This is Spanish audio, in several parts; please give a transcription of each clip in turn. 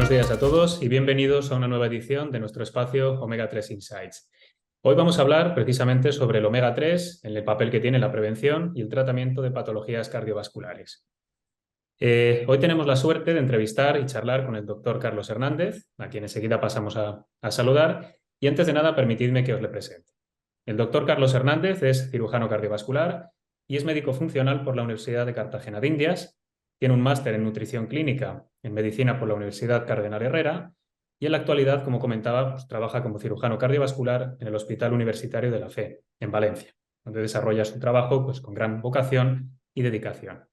buenos días a todos y bienvenidos a una nueva edición de nuestro espacio Omega 3 Insights. Hoy vamos a hablar precisamente sobre el omega 3 en el papel que tiene en la prevención y el tratamiento de patologías cardiovasculares. Hoy tenemos la suerte de entrevistar y charlar con el doctor Carlos Hernández, a quien enseguida pasamos a saludar, y antes de nada permitidme que os le presente. El doctor Carlos Hernández es cirujano cardiovascular y es médico funcional por la Universidad de Cartagena de Indias. Tiene un máster en nutrición clínica en medicina por la Universidad Cardenal Herrera y en la actualidad, como comentaba, trabaja como cirujano cardiovascular en el Hospital Universitario de la Fe, en Valencia, donde desarrolla su trabajo con gran vocación y dedicación.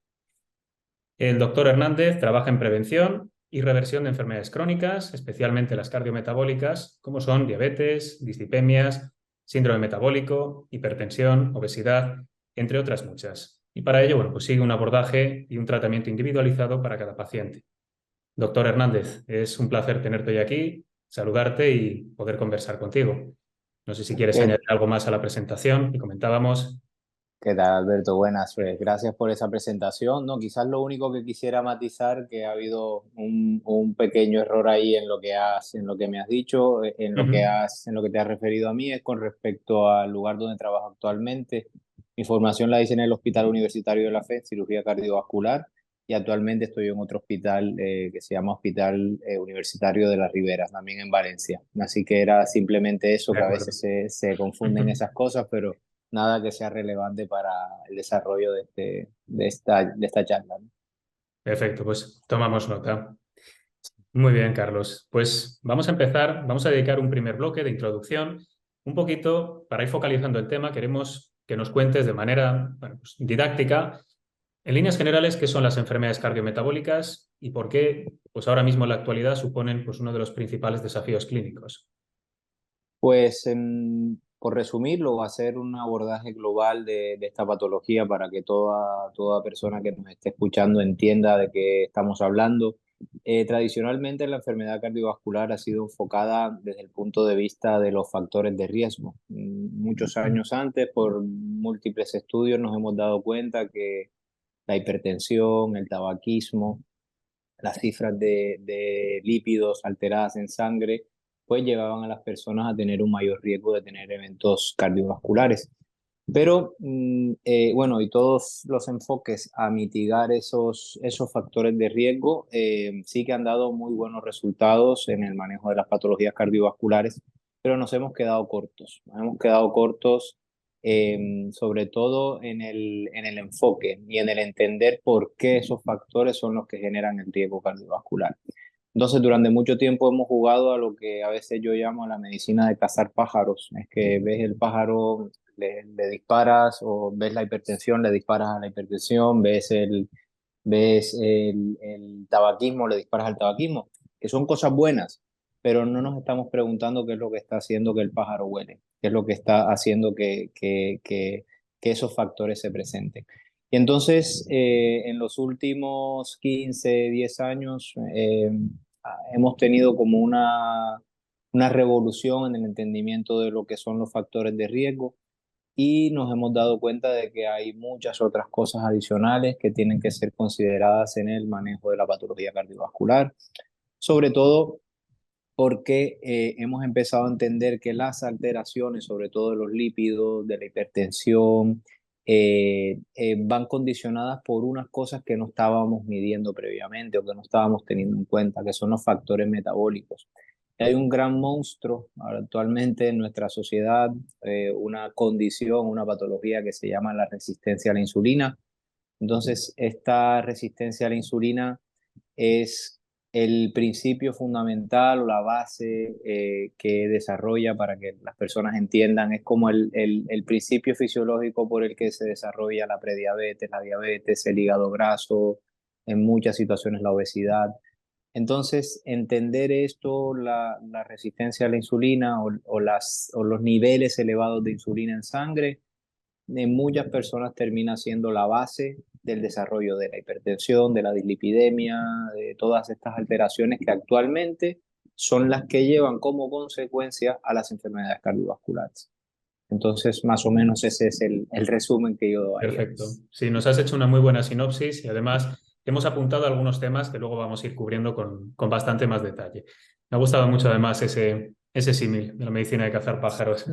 El doctor Hernández trabaja en prevención y reversión de enfermedades crónicas, especialmente las cardiometabólicas, como son diabetes, dislipemias, síndrome metabólico, hipertensión, obesidad, entre otras muchas. Y para ello, pues sigue un abordaje y un tratamiento individualizado para cada paciente. Doctor Hernández, es un placer tenerte hoy aquí, saludarte y poder conversar contigo. No sé si quieres ¿Qué, añadir algo más a la presentación y comentábamos. qué tal, Alberto? Buenas, pues, gracias por esa presentación. No, quizás lo único que quisiera matizar que ha habido un pequeño error ahí en lo que me has dicho, en lo que te has referido a mí, es con respecto al lugar donde trabajo actualmente. Mi formación la hice en el Hospital Universitario de la Fe, cirugía cardiovascular, y actualmente estoy en otro hospital que se llama Hospital Universitario de la Ribera, también en Valencia. Así que era simplemente eso, De que a acuerdo. veces se confunden esas cosas, pero nada que sea relevante para el desarrollo de esta charla, ¿no? Perfecto, pues tomamos nota. Muy bien, Carlos. Pues vamos a empezar, vamos a dedicar un primer bloque de introducción, un poquito para ir focalizando el tema. Queremos que nos cuentes de manera didáctica, en líneas generales, qué son las enfermedades cardiometabólicas y por qué, pues ahora mismo en la actualidad suponen pues, uno de los principales desafíos clínicos. Pues, por resumirlo, hacer un abordaje global de esta patología para que toda persona que nos esté escuchando entienda de qué estamos hablando. Tradicionalmente, la enfermedad cardiovascular ha sido enfocada desde el punto de vista de los factores de riesgo. Muchos años antes, por múltiples estudios, nos hemos dado cuenta que la hipertensión, el tabaquismo, las cifras de lípidos alteradas en sangre, pues llevaban a las personas a tener un mayor riesgo de tener eventos cardiovasculares. Pero, bueno, y todos los enfoques a mitigar esos factores de riesgo sí que han dado muy buenos resultados en el manejo de las patologías cardiovasculares, pero nos hemos quedado cortos. Nos hemos quedado cortos sobre todo en el enfoque y en el entender por qué esos factores son los que generan el riesgo cardiovascular. Entonces, durante mucho tiempo hemos jugado a lo que a veces yo llamo la medicina de cazar pájaros. Es que ves el pájaro, le disparas, o ves la hipertensión, le disparas a la hipertensión, ves el tabaquismo, le disparas al tabaquismo, que son cosas buenas, pero no nos estamos preguntando qué es lo que está haciendo que el pájaro huele, qué es lo que está haciendo que esos factores se presenten. Y entonces, en los últimos 15, 10 años, hemos tenido como una revolución en el entendimiento de lo que son los factores de riesgo y nos hemos dado cuenta de que hay muchas otras cosas adicionales que tienen que ser consideradas en el manejo de la patología cardiovascular, sobre todo porque hemos empezado a entender que las alteraciones, sobre todo de los lípidos, de la hipertensión, van condicionadas por unas cosas que no estábamos midiendo previamente o que no estábamos teniendo en cuenta, que son los factores metabólicos. Hay un gran monstruo actualmente en nuestra sociedad, una condición, una patología que se llama la resistencia a la insulina. Entonces, esta resistencia a la insulina es el principio fundamental o la base que desarrolla, para que las personas entiendan, es como el principio fisiológico por el que se desarrolla la prediabetes, la diabetes, el hígado graso, en muchas situaciones la obesidad. Entonces, entender esto, la resistencia a la insulina o los niveles elevados de insulina en sangre, en muchas personas termina siendo la base del desarrollo de la hipertensión, de la dislipidemia, de todas estas alteraciones que actualmente son las que llevan como consecuencia a las enfermedades cardiovasculares. Entonces, más o menos ese es el resumen que yo haría. Perfecto. Sí, nos has hecho una muy buena sinopsis y además hemos apuntado algunos temas que luego vamos a ir cubriendo con bastante más detalle. Me ha gustado mucho además ese símil de la medicina de cazar pájaros.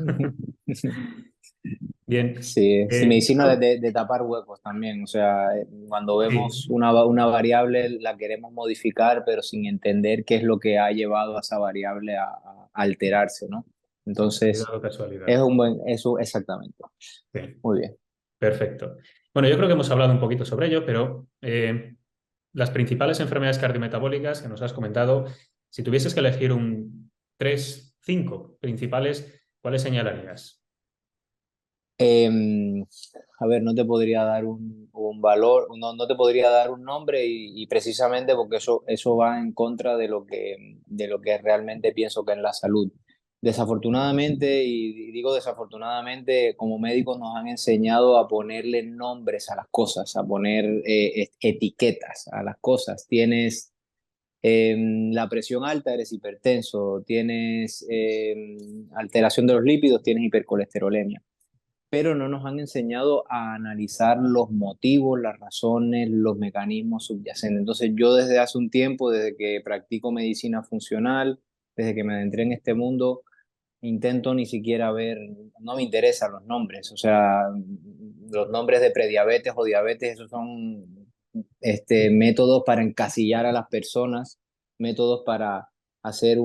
Bien. Sí, sí, medicina Doctor, de tapar huecos también. O sea, cuando vemos sí, una variable, la queremos modificar, pero sin entender qué es lo que ha llevado a esa variable a alterarse, ¿no? Entonces, casualidad o es casualidad. un buen, eso exactamente. Sí, Muy bien. perfecto. Bueno, yo creo que hemos hablado un poquito sobre ello, pero las principales enfermedades cardiometabólicas que nos has comentado, si tuvieses que elegir tres, cinco principales, ¿cuáles señalarías? Em, a ver, no te podría dar un valor, no te podría dar un nombre y precisamente porque eso va en contra de lo que realmente pienso que es la salud. Desafortunadamente, y digo desafortunadamente, como médicos nos han enseñado a ponerle nombres a las cosas, a poner etiquetas a las cosas. Tienes la presión alta, eres hipertenso, tienes alteración de los lípidos, tienes hipercolesterolemia, pero no nos han enseñado a analizar los motivos, las razones, los mecanismos subyacentes. Entonces yo desde hace un tiempo, desde que practico medicina funcional, desde que me adentré en este mundo, intento ni siquiera ver, no me interesan los nombres, o sea, los nombres de prediabetes o diabetes, esos son métodos para encasillar a las personas, métodos para hacer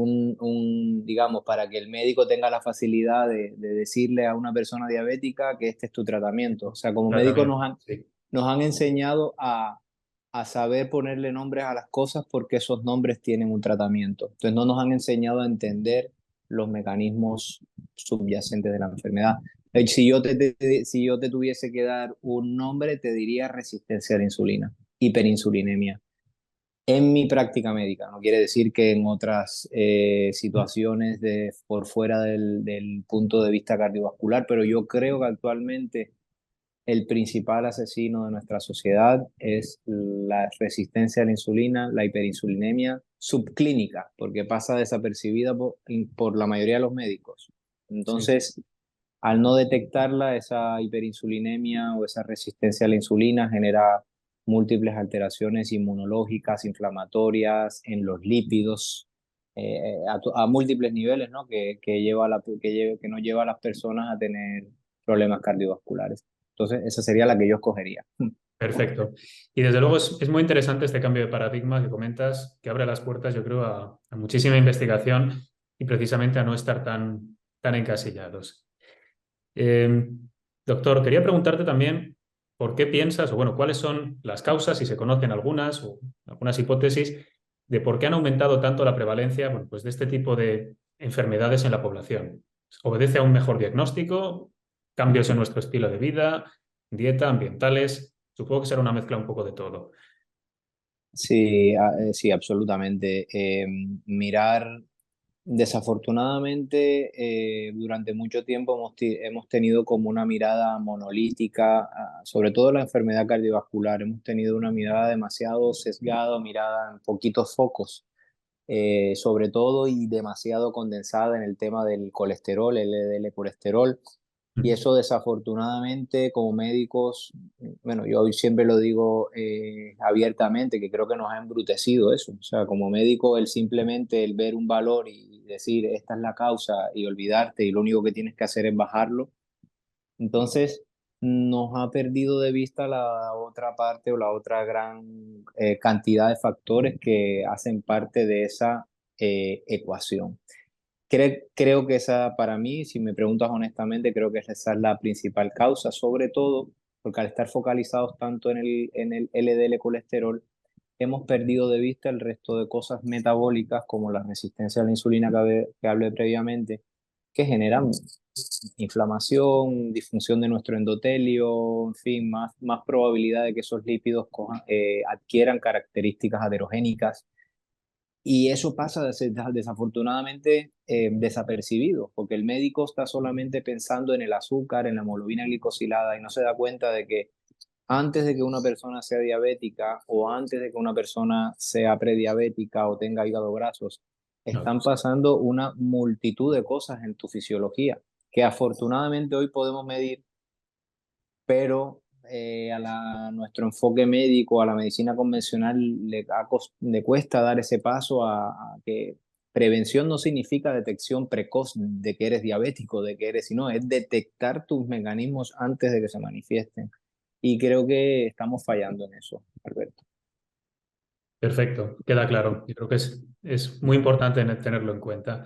digamos, para que el médico tenga la facilidad de decirle a una persona diabética que este es tu tratamiento. O sea, como médicos Tratamiento. Sí, nos han enseñado a saber ponerle nombres a las cosas porque esos nombres tienen un tratamiento. Entonces no nos han enseñado a entender los mecanismos subyacentes de la enfermedad. Si yo te tuviese que dar un nombre, te diría resistencia a la insulina, hiperinsulinemia. En mi práctica médica, no quiere decir que en otras situaciones por fuera del punto de vista cardiovascular, pero yo creo que actualmente el principal asesino de nuestra sociedad es la resistencia a la insulina, la hiperinsulinemia subclínica, porque pasa desapercibida por la mayoría de los médicos. sí. Entonces, al no detectarla, esa hiperinsulinemia o esa resistencia a la insulina genera múltiples alteraciones inmunológicas, inflamatorias en los lípidos, a múltiples niveles, ¿no? Que no lleva a las personas a tener problemas cardiovasculares. Entonces, esa sería la que yo escogería. Perfecto. Y desde luego es muy interesante este cambio de paradigma que comentas, que abre las puertas, yo creo, a muchísima investigación y precisamente a no estar tan encasillados. Eh, Doctor, quería preguntarte también por qué piensas, o bueno, cuáles son las causas, si se conocen algunas o algunas hipótesis, de por qué han aumentado tanto la prevalencia, bueno, pues de este tipo de enfermedades en la población. ¿Obedece a un mejor diagnóstico, cambios en nuestro estilo de vida, dieta, ambientales? Supongo que será una mezcla un poco de todo. Sí, sí, absolutamente. Mirar, desafortunadamente, durante mucho tiempo hemos tenido como una mirada monolítica, sobre todo la enfermedad cardiovascular. Hemos tenido una mirada demasiado sesgada, mirada en poquitos focos, sobre todo y demasiado condensada en el tema del colesterol, el LDL colesterol. Y eso desafortunadamente como médicos, bueno, yo siempre lo digo abiertamente, que creo que nos ha embrutecido eso. O sea, como médico, el ver un valor y decir, esta es la causa y olvidarte y lo único que tienes que hacer es bajarlo. Entonces, nos ha perdido de vista la otra parte o la otra gran cantidad de factores que hacen parte de esa ecuación. Creo que esa, para mí, si me preguntas honestamente, creo que esa es la principal causa, sobre todo porque al estar focalizados tanto en el LDL colesterol, hemos perdido de vista el resto de cosas metabólicas como la resistencia a la insulina que hablé previamente, que generan inflamación, disfunción de nuestro endotelio, en fin, más probabilidad de que esos lípidos adquieran características aterogénicas y eso pasa desafortunadamente desapercibido, porque el médico está solamente pensando en el azúcar, en la hemoglobina glicosilada y no se da cuenta de que antes de que una persona sea diabética o antes de que una persona sea prediabética o tenga hígado grasos, No, están pasando una multitud de cosas en tu fisiología que afortunadamente hoy podemos medir, pero nuestro enfoque médico, a la medicina convencional, le cuesta dar ese paso a que prevención no significa detección precoz de que eres diabético, de que eres, sino es detectar tus mecanismos antes de que se manifiesten. Y creo que estamos fallando en eso, Alberto. Perfecto, queda claro. Yo creo que es muy importante tenerlo en cuenta.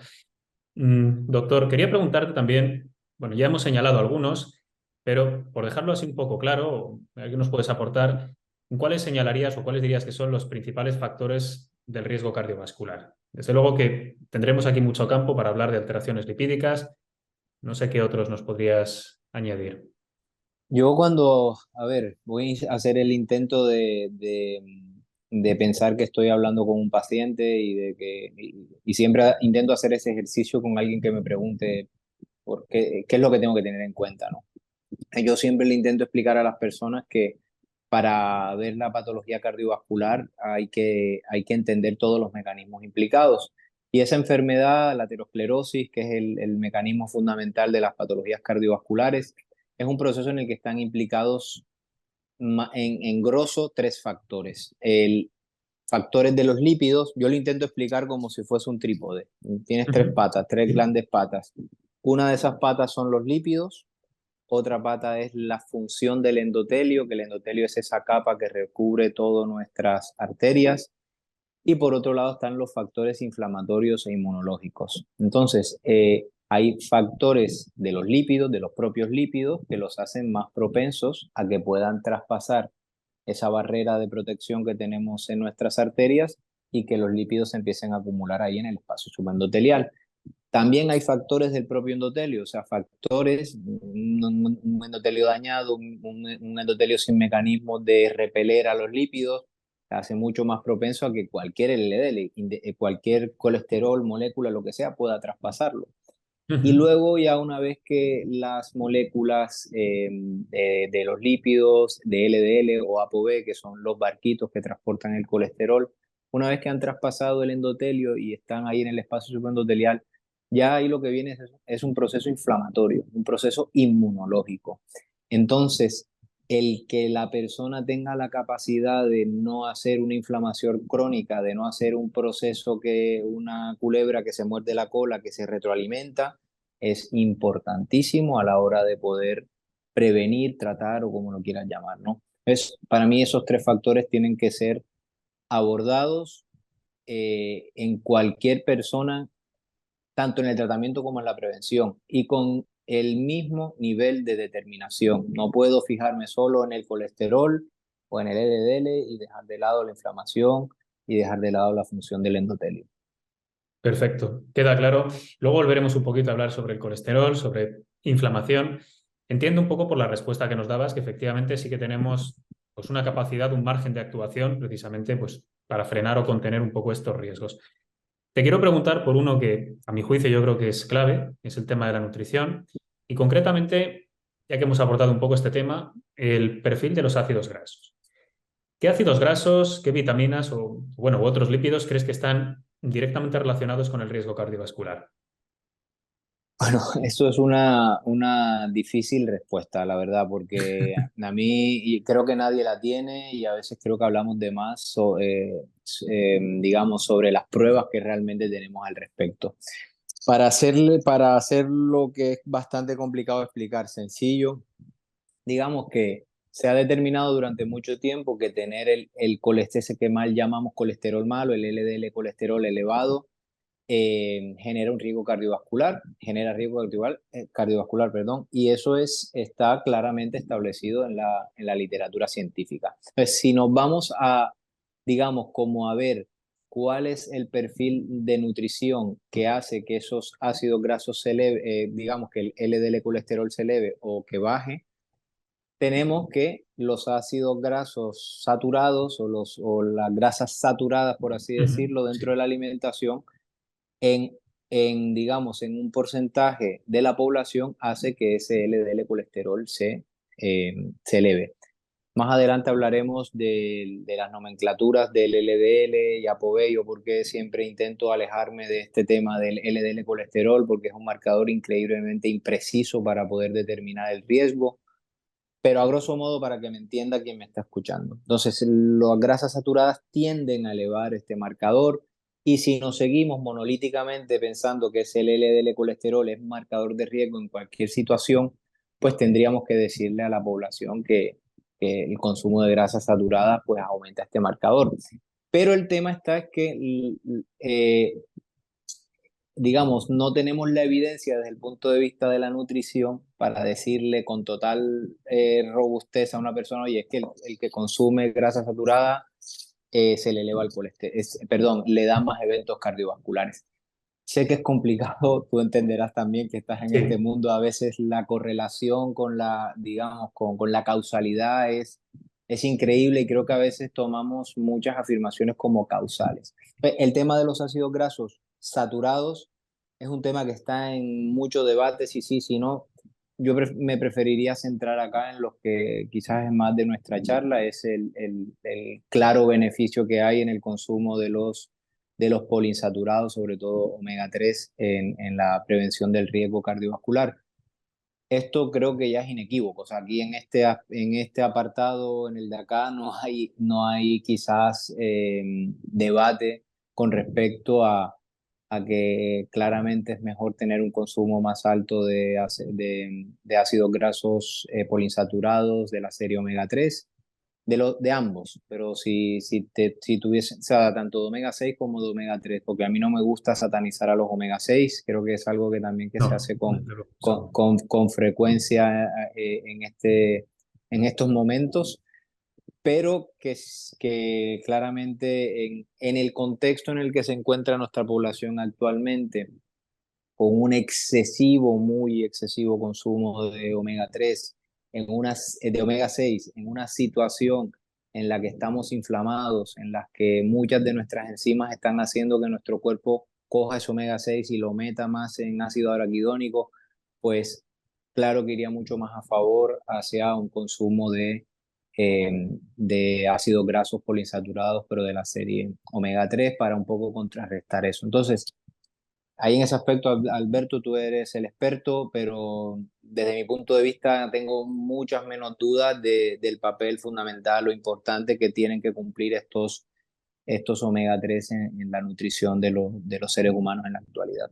Doctor, quería preguntarte también, bueno, ya hemos señalado algunos, pero por dejarlo así un poco claro, ¿qué nos puedes aportar? ¿Cuáles señalarías o cuáles dirías que son los principales factores del riesgo cardiovascular? Desde luego que tendremos aquí mucho campo para hablar de alteraciones lipídicas. No sé qué otros nos podrías añadir. Yo cuando, a ver, voy a hacer el intento de pensar que estoy hablando con un paciente y siempre intento hacer ese ejercicio con alguien que me pregunte por qué es lo que tengo que tener en cuenta, ¿no? Yo siempre le intento explicar a las personas que para ver la patología cardiovascular hay que entender todos los mecanismos implicados. Y esa enfermedad, la aterosclerosis, que es el mecanismo fundamental de las patologías cardiovasculares, es un proceso en el que están implicados en grosso tres factores. Factores de los lípidos, yo lo intento explicar como si fuese un trípode. Tienes tres Ujú. patas, tres grandes patas. Una de esas patas son los lípidos, otra pata es la función del endotelio, que el endotelio es esa capa que recubre todas nuestras arterias. Y por otro lado están los factores inflamatorios e inmunológicos. Entonces, hay factores de los lípidos, de los propios lípidos, que los hacen más propensos a que puedan traspasar esa barrera de protección que tenemos en nuestras arterias y que los lípidos se empiecen a acumular ahí en el espacio subendotelial. También hay factores del propio endotelio, o sea, factores, un endotelio dañado, un endotelio sin mecanismos de repeler a los lípidos, hace mucho más propenso a que cualquier LDL, cualquier colesterol, molécula, lo que sea, pueda traspasarlo. Y Ujú. luego ya una vez que las moléculas de los lípidos, de LDL o ApoB, que son los barquitos que transportan el colesterol, una vez que han traspasado el endotelio y están ahí en el espacio subendotelial, ya ahí lo que viene es un proceso inflamatorio, un proceso inmunológico. Entonces, el que la persona tenga la capacidad de no hacer una inflamación crónica, de no hacer un proceso que una culebra que se muerde la cola, que se retroalimenta, es importantísimo a la hora de poder prevenir, tratar o como lo quieran llamar, ¿no? Para mí esos tres factores tienen que ser abordados en cualquier persona, tanto en el tratamiento como en la prevención, y con el mismo nivel de determinación. No puedo fijarme solo en el colesterol o en el LDL y dejar de lado la inflamación y dejar de lado la función del endotelio. Perfecto, queda claro. Luego volveremos un poquito a hablar sobre el colesterol, sobre inflamación. Entiendo un poco por la respuesta que nos dabas que efectivamente sí que tenemos pues, una capacidad, un margen de actuación precisamente pues, para frenar o contener un poco estos riesgos. Te quiero preguntar por uno que a mi juicio yo creo que es clave, es el tema de la nutrición y concretamente, ya que hemos abordado un poco este tema, el perfil de los ácidos grasos. ¿Qué ácidos grasos, qué vitaminas o bueno, u otros lípidos crees que están directamente relacionados con el riesgo cardiovascular? Bueno, eso es una difícil respuesta, la verdad, porque a mí y creo que nadie la tiene y a veces creo que hablamos de más, digamos, sobre las pruebas que realmente tenemos al respecto. Para hacer lo que es bastante complicado de explicar, sencillo, digamos que se ha determinado durante mucho tiempo que tener el colesterol que mal llamamos colesterol malo, el LDL colesterol elevado, genera un riesgo cardiovascular, genera riesgo cardiovascular, perdón, y eso está claramente establecido en la literatura científica. Entonces, si nos vamos a, digamos, como a ver cuál es el perfil de nutrición que hace que esos ácidos grasos se eleve, digamos que el LDL colesterol se eleve o que baje, tenemos que los ácidos grasos saturados o las grasas saturadas, por así Ujú. decirlo, dentro Sí, de la alimentación en, digamos, en un porcentaje de la población hace que ese LDL colesterol se eleve. Más adelante hablaremos de las nomenclaturas del LDL y ApoB, yo porque siempre intento alejarme de este tema del LDL colesterol, porque es un marcador increíblemente impreciso para poder determinar el riesgo. pero a grosso modo para que me entienda quien me está escuchando. Entonces, las grasas saturadas tienden a elevar este marcador y si nos seguimos monolíticamente pensando que es el LDL colesterol es un marcador de riesgo en cualquier situación, pues tendríamos que decirle a la población que el consumo de grasas saturadas pues aumenta este marcador. Pero el tema está es que digamos, no tenemos la evidencia desde el punto de vista de la nutrición para decirle con total robustez a una persona, oye, es que el que consume grasa saturada se le eleva el colesterol, perdón, le da más eventos cardiovasculares. Sé que es complicado, tú entenderás también que estás en este Sí, mundo, a veces la correlación con la, digamos, con la causalidad es increíble y creo que a veces tomamos muchas afirmaciones como causales. El tema de los ácidos grasos saturados es un tema que está en mucho debate, si sí, si no. Yo me preferiría centrar acá en lo que quizás es más de nuestra charla, es el claro beneficio que hay en el consumo de los poliinsaturados, sobre todo omega 3, en la prevención del riesgo cardiovascular. Esto creo que ya es inequívoco. O sea, aquí en este apartado, en el de acá, no hay quizás debate con respecto a que claramente es mejor tener un consumo más alto de ácidos grasos poliinsaturados de la serie omega 3 de ambos, pero si tuviese, o sea, tanto de omega 6 como de omega 3 porque a mí no me gusta satanizar a los omega 6 creo que es algo que también que se no, hace desde luego, eso no. con frecuencia en estos momentos, pero que claramente en el contexto en el que se encuentra nuestra población actualmente, con un excesivo, muy excesivo consumo de omega 3, de omega 6, en una situación en la que estamos inflamados, en la que muchas de nuestras enzimas están haciendo que nuestro cuerpo coja ese omega 6 y lo meta más en ácido araquidónico, pues claro que iría mucho más a favor hacia un consumo de ácidos grasos poliinsaturados, pero de la serie omega 3 para un poco contrarrestar eso. Entonces, ahí en ese aspecto, Alberto, tú eres el experto, pero desde mi punto de vista tengo muchas menos dudas del papel fundamental o importante que tienen que cumplir estos omega 3 en la nutrición de los seres humanos en la actualidad.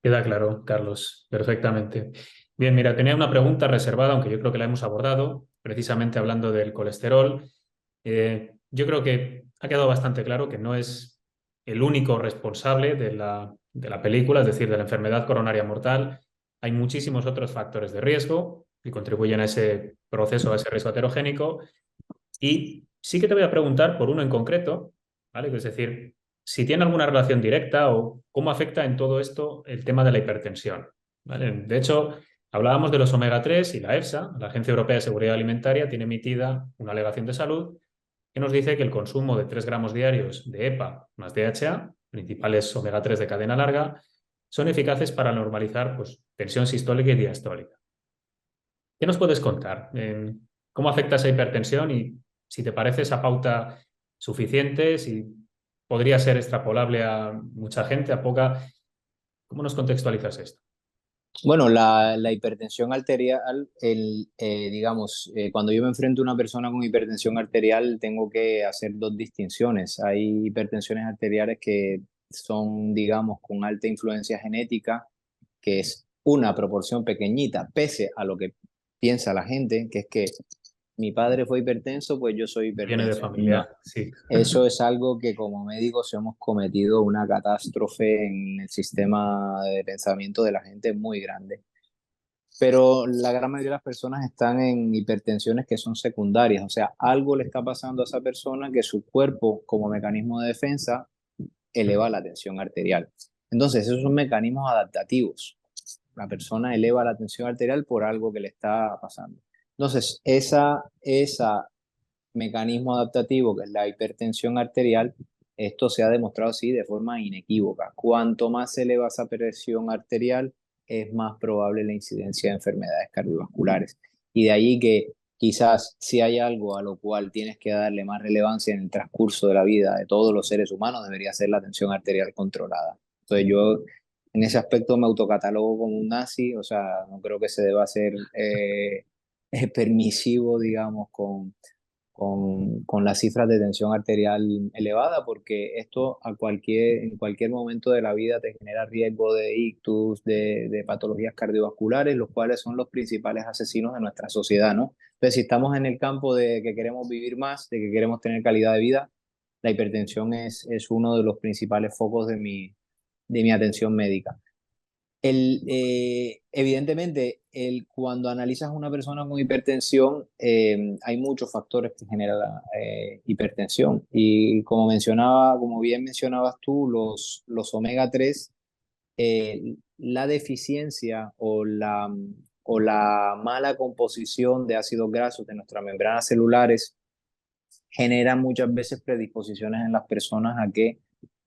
Queda claro, Carlos, perfectamente. Bien, mira, tenía una pregunta reservada, aunque yo creo que la hemos abordado, precisamente hablando del colesterol. Yo creo que ha quedado bastante claro que no es el único responsable de la película, es decir, de la enfermedad coronaria mortal. Hay muchísimos otros factores de riesgo que contribuyen a ese proceso, a ese riesgo heterogénico. Y sí que te voy a preguntar por uno en concreto, ¿vale? Es decir, si tiene alguna relación directa o cómo afecta en todo esto el tema de la hipertensión, ¿vale? De hecho, hablábamos de los omega 3 y la EFSA, la Agencia Europea de Seguridad Alimentaria, tiene emitida una alegación de salud que nos dice que el consumo de 3 gramos diarios de EPA más DHA, principales omega 3 de cadena larga, son eficaces para normalizar pues, tensión sistólica y diastólica. ¿Qué nos puedes contar? ¿Cómo afecta esa hipertensión y si te parece esa pauta suficiente, si podría ser extrapolable a mucha gente, a poca? ¿Cómo nos contextualizas esto? Bueno, la hipertensión arterial, digamos, cuando yo me enfrento a una persona con hipertensión arterial, tengo que hacer dos distinciones. Hay hipertensiones arteriales que son, digamos, con alta influencia genética, que es una proporción pequeñita, pese a lo que piensa la gente, que es que mi padre fue hipertenso, pues yo soy Viene de hipertenso. familia, No, sí. eso es algo que como médicos hemos cometido una catástrofe en el sistema de pensamiento de la gente muy grande. Pero la gran mayoría de las personas están en hipertensiones que son secundarias, o sea, algo le está pasando a esa persona que su cuerpo como mecanismo de defensa eleva la tensión arterial. Entonces, esos son mecanismos adaptativos. La persona eleva la tensión arterial por algo que le está pasando. Entonces, esa mecanismo adaptativo que es la hipertensión arterial, esto se ha demostrado así de forma inequívoca. Cuanto más se eleva esa presión arterial, es más probable la incidencia de enfermedades cardiovasculares. Y de ahí que quizás si hay algo a lo cual tienes que darle más relevancia en el transcurso de la vida de todos los seres humanos, debería ser la tensión arterial controlada. Entonces yo en ese aspecto me autocatalogo como un nazi, o sea, no creo que se deba hacer permisivo, digamos, con las cifras de tensión arterial elevada, porque esto en cualquier momento de la vida te genera riesgo de ictus, de patologías cardiovasculares, los cuales son los principales asesinos de nuestra sociedad, ¿no? Entonces, si estamos en el campo de que queremos vivir más, de que queremos tener calidad de vida, la hipertensión es uno de los principales focos de mi atención médica. Evidentemente, cuando analizas a una persona con hipertensión, hay muchos factores que generan la hipertensión. Y como bien mencionabas tú, los omega 3, la deficiencia o la mala composición de ácidos grasos de nuestras membranas celulares genera muchas veces predisposiciones en las personas a que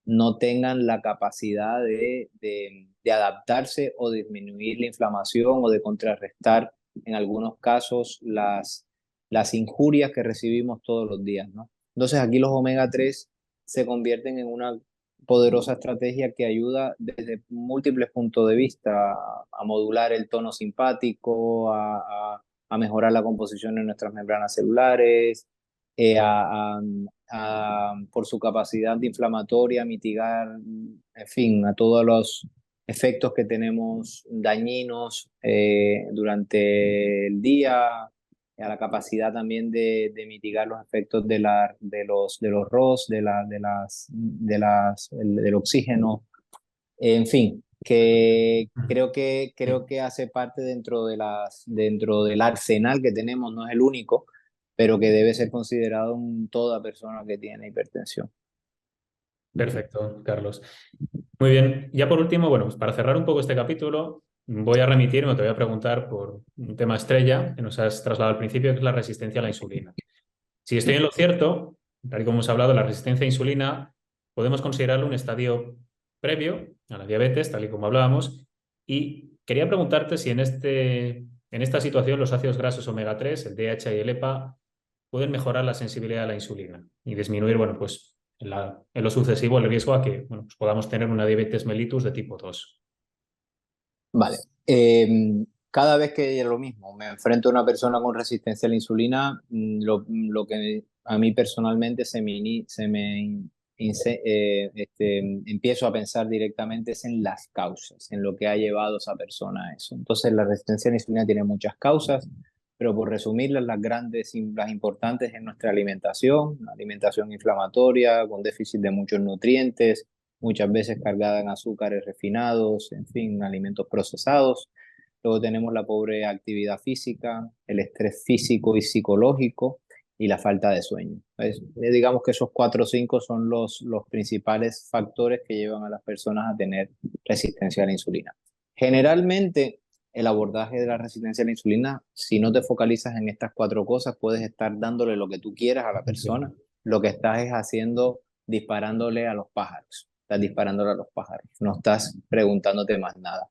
no tengan la capacidad de adaptarse o disminuir la inflamación o de contrarrestar en algunos casos las injurias que recibimos todos los días, ¿no? Entonces aquí los omega 3 se convierten en una poderosa estrategia que ayuda desde múltiples puntos de vista a modular el tono simpático, a mejorar la composición de nuestras membranas celulares, por su capacidad antiinflamatoria, mitigar, en fin, a todos los efectos que tenemos dañinos durante el día, a la capacidad también de mitigar los efectos de los ROS, del oxígeno, en fin, que creo que hace parte dentro del arsenal que tenemos, no es el único, pero que debe ser considerado en toda persona que tiene hipertensión. Perfecto, Carlos. Muy bien. Ya por último, bueno, pues para cerrar un poco este capítulo, voy a remitirme, te voy a preguntar por un tema estrella que nos has trasladado al principio, que es la resistencia a la insulina. Si estoy en lo cierto, tal y como hemos hablado, la resistencia a insulina podemos considerarlo un estadio previo a la diabetes, tal y como hablábamos, y quería preguntarte si en esta situación los ácidos grasos omega 3, el DHA y el EPA, pueden mejorar la sensibilidad a la insulina y disminuir, bueno, pues en lo sucesivo el riesgo a que, bueno, pues podamos tener una diabetes mellitus de tipo 2. Vale. Cada vez que lo mismo, me enfrento a una persona con resistencia a la insulina, lo que a mí personalmente empiezo a pensar directamente es en las causas, en lo que ha llevado a esa persona a eso. Entonces, la resistencia a la insulina tiene muchas causas, pero por resumirlas, las grandes y las importantes es nuestra alimentación, una alimentación inflamatoria, con déficit de muchos nutrientes, muchas veces cargada en azúcares refinados, en fin, alimentos procesados. Luego tenemos la pobre actividad física, el estrés físico y psicológico y la falta de sueño. Digamos que esos 4 o 5 son los principales factores que llevan a las personas a tener resistencia a la insulina. Generalmente, el abordaje de la resistencia a la insulina, si no te focalizas en estas 4 cosas, puedes estar dándole lo que tú quieras a la persona. Lo que estás es haciendo, disparándole a los pájaros. Estás disparándole a los pájaros. No estás preguntándote más nada.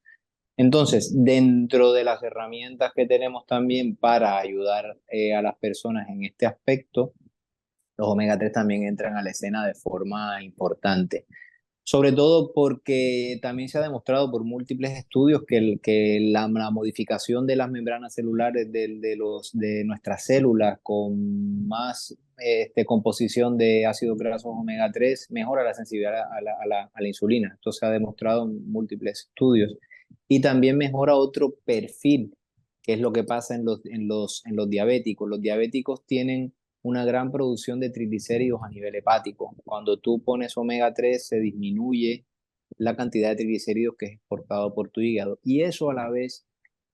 Entonces, dentro de las herramientas que tenemos también para ayudar a las personas en este aspecto, los omega 3 también entran a la escena de forma importante. Sobre todo porque también se ha demostrado por múltiples estudios que la modificación de las membranas celulares de nuestras células con más composición de ácidos grasos omega 3 mejora la sensibilidad a la insulina. Esto se ha demostrado en múltiples estudios. Y también mejora otro perfil, que es lo que pasa en los diabéticos. Los diabéticos tienen una gran producción de triglicéridos a nivel hepático. Cuando tú pones omega 3 se disminuye la cantidad de triglicéridos que es exportado por tu hígado. Y eso a la vez,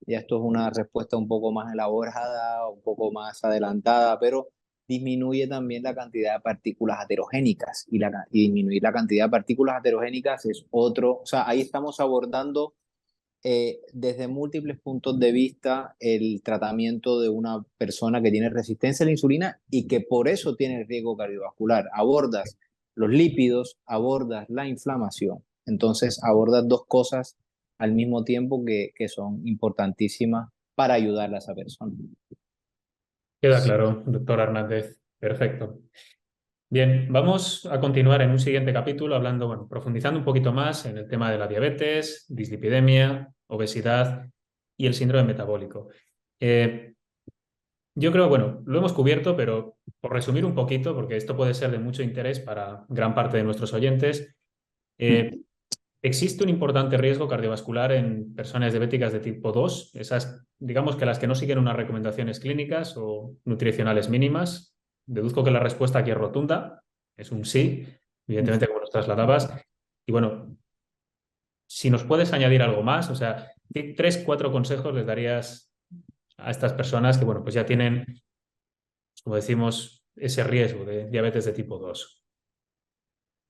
ya esto es una respuesta un poco más elaborada, un poco más adelantada, pero disminuye también la cantidad de partículas aterogénicas. Y disminuir la cantidad de partículas aterogénicas es otro, o sea, ahí estamos abordando desde múltiples puntos de vista el tratamiento de una persona que tiene resistencia a la insulina y que por eso tiene riesgo cardiovascular. Abordas los lípidos, abordas la inflamación. Entonces abordas 2 cosas al mismo tiempo que son importantísimas para ayudar a esa persona. Queda claro, doctor Hernández. Perfecto. Bien, vamos a continuar en un siguiente capítulo hablando, bueno, profundizando un poquito más en el tema de la diabetes, dislipidemia, obesidad y el síndrome metabólico. Yo creo, bueno, lo hemos cubierto, pero por resumir un poquito, porque esto puede ser de mucho interés para gran parte de nuestros oyentes, eh, existe un importante riesgo cardiovascular en personas diabéticas de tipo 2, esas, digamos que las que no siguen unas recomendaciones clínicas o nutricionales mínimas. Deduzco que la respuesta aquí es rotunda, es un sí, evidentemente como nos trasladabas. Y bueno, si nos puedes añadir algo más, o sea, ¿qué tres, cuatro consejos les darías a estas personas que, bueno, pues ya tienen, como decimos, ese riesgo de diabetes de tipo 2?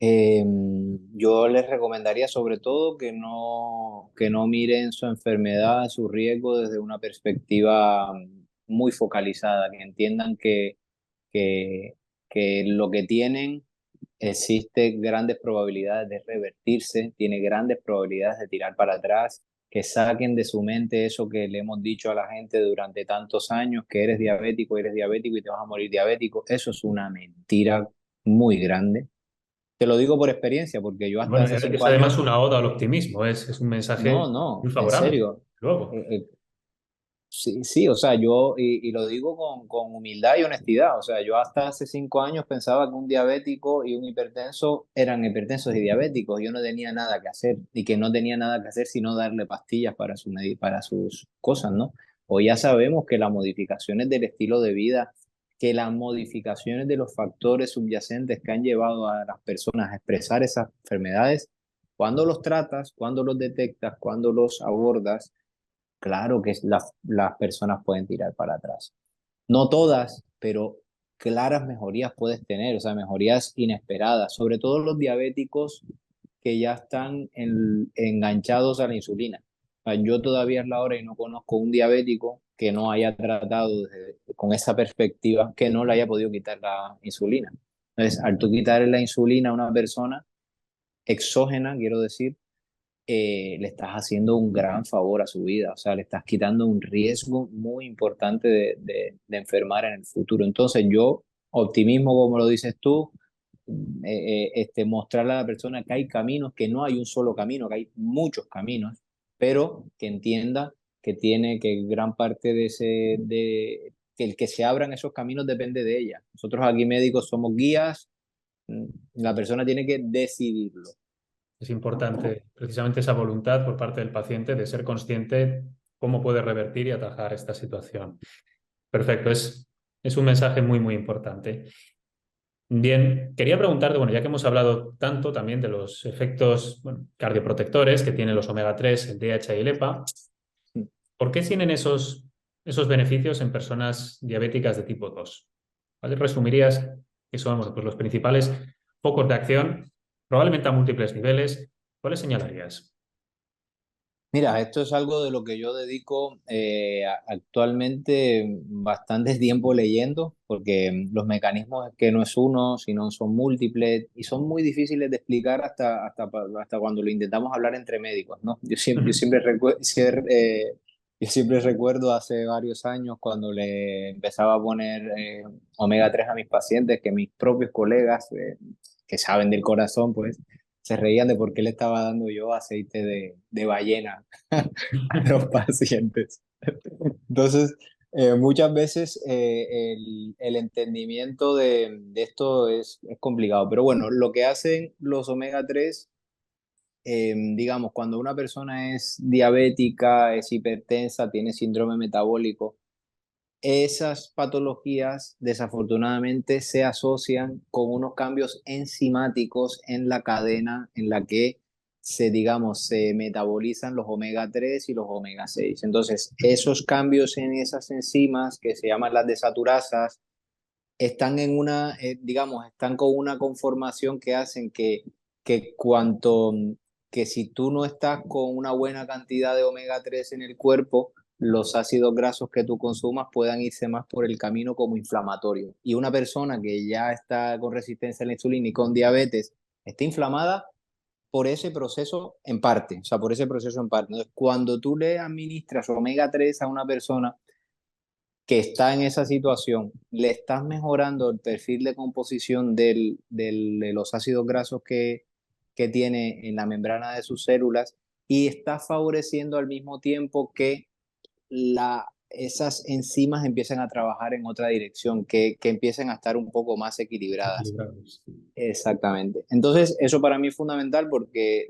Yo les recomendaría sobre todo que no miren su enfermedad, su riesgo desde una perspectiva muy focalizada, que entiendan que, que lo que tienen existe grandes probabilidades de revertirse, tiene grandes probabilidades de tirar para atrás, que saquen de su mente eso que le hemos dicho a la gente durante tantos años, que eres diabético y te vas a morir diabético. Eso es una mentira muy grande. Te lo digo por experiencia, porque yo hasta Bueno, hace es cinco además años, una oda al optimismo, es un mensaje muy no, en favorable. serio. Luego, Eh, eh, Sí, sí, o sea, y lo digo con humildad y honestidad, o sea, yo hasta hace 5 años pensaba que un diabético y un hipertenso eran hipertensos y diabéticos, yo no tenía nada que hacer y que no tenía nada que hacer sino darle pastillas para, para sus cosas, ¿no? Hoy ya sabemos que las modificaciones del estilo de vida, que las modificaciones de los factores subyacentes que han llevado a las personas a expresar esas enfermedades, cuando los tratas, cuando los detectas, cuando los abordas, claro que las personas pueden tirar para atrás. No todas, pero claras mejorías puedes tener, o sea, mejorías inesperadas, sobre todo los diabéticos que ya están enganchados a la insulina. O sea, yo todavía es la hora y no conozco un diabético que no haya tratado con esa perspectiva, que no le haya podido quitar la insulina. Entonces, al tú quitarle la insulina a una persona exógena, quiero decir, le estás haciendo un gran favor a su vida, o sea, le estás quitando un riesgo muy importante de enfermar en el futuro. Entonces yo, optimismo, como lo dices tú, mostrarle a la persona que hay caminos, que no hay un solo camino, que hay muchos caminos, pero que entienda que tiene que gran parte de que el que se abran esos caminos depende de ella. Nosotros aquí médicos somos guías, la persona tiene que decidirlo. es importante precisamente esa voluntad por parte del paciente de ser consciente cómo puede revertir y atajar esta situación. Perfecto, es un mensaje muy, muy importante. Bien, quería preguntarte, bueno, ya que hemos hablado tanto también de los efectos, bueno, cardioprotectores que tienen los omega 3, el DHA y el EPA, ¿por qué tienen esos beneficios en personas diabéticas de tipo 2? ¿Cuáles resumirías que son, bueno, pues los principales focos de acción, probablemente a múltiples niveles? ¿Cuáles señalarías? Mira, esto es algo de lo que yo dedico actualmente bastante tiempo leyendo, porque los mecanismos es que no es uno, sino son múltiples y son muy difíciles de explicar hasta cuando lo intentamos hablar entre médicos, ¿no? Ujú. Yo siempre recuerdo hace varios años cuando le empezaba a poner omega 3 a mis pacientes, que mis propios colegas que saben del corazón, pues se reían de por qué le estaba dando yo aceite de ballena a los pacientes. Entonces, muchas veces el entendimiento de esto es complicado, pero bueno, lo que hacen los omega 3, digamos, cuando una persona es diabética, es hipertensa, tiene síndrome metabólico, esas patologías desafortunadamente se asocian con unos cambios enzimáticos en la cadena en la que digamos, se metabolizan los omega 3 y los omega 6. Entonces, esos cambios en esas enzimas que se llaman las desaturasas están digamos, están con una conformación que hacen que si tú no estás con una buena cantidad de omega 3 en el cuerpo, los ácidos grasos que tú consumas puedan irse más por el camino como inflamatorio. Y una persona que ya está con resistencia a la insulina y con diabetes está inflamada por ese proceso en parte, o sea, por ese proceso en parte. Entonces, cuando tú le administras omega 3 a una persona que está en esa situación, le estás mejorando el perfil de composición de los ácidos grasos que tiene en la membrana de sus células y estás favoreciendo al mismo tiempo que esas enzimas empiezan a trabajar en otra dirección, que empiecen a estar un poco más equilibradas. Equilibrados. Exactamente. Entonces, eso para mí es fundamental porque